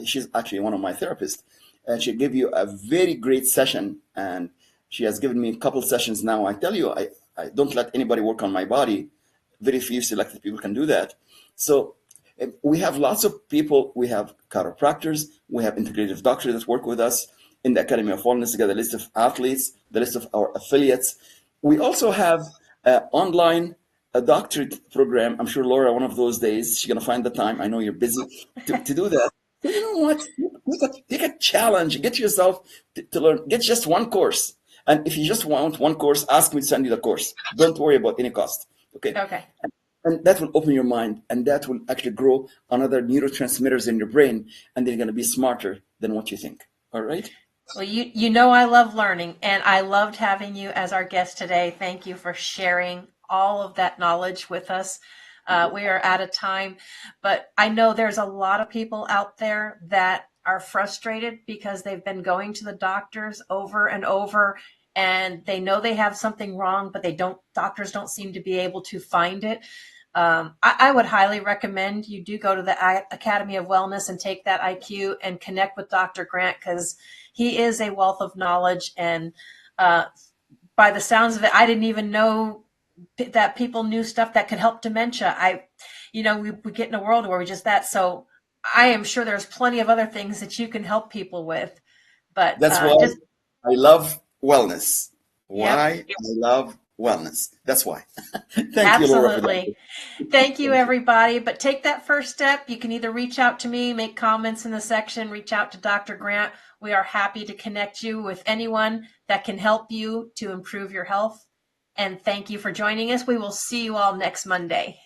she's actually one of my therapists. And she'll give you a very great session. And she has given me a couple sessions now. I tell you, I don't let anybody work on my body. Very few selected people can do that. So we have lots of people. We have chiropractors. We have integrative doctors that work with us in the Academy of Wellness. We got a list of athletes, the list of our affiliates. We also have online a doctorate program. I'm sure Laura, one of those days, she's going to find the time. I know you're busy to do that. But you know what? Take a challenge. Get yourself to learn. Get just one course. And if you just want one course, ask me to send you the course. Don't worry about any cost. Okay? Okay. And that will open your mind, and that will actually grow another neurotransmitters in your brain, and they're going to be smarter than what you think. All right? Well, you know I love learning, and I loved having you as our guest today. Thank you for sharing all of that knowledge with us. We are out of time, but I know there's a lot of people out there that are frustrated because they've been going to the doctors over and over, and they know they have something wrong, but doctors don't seem to be able to find it. I would highly recommend you do go to the Academy of Wellness and take that IQ and connect with Dr. Grant, because he is a wealth of knowledge. And by the sounds of it, I didn't even know that people knew stuff that could help dementia. We get in a world where we just that. So I am sure there's plenty of other things that you can help people with. But that's why I love wellness. Why Yep. I love wellness. That's why. Thank Absolutely. you, Laura. Thank you, everybody. But take that first step. You can either reach out to me, make comments in the section, reach out to Dr. Grant. We are happy to connect you with anyone that can help you to improve your health. And thank you for joining us. We will see you all next Monday.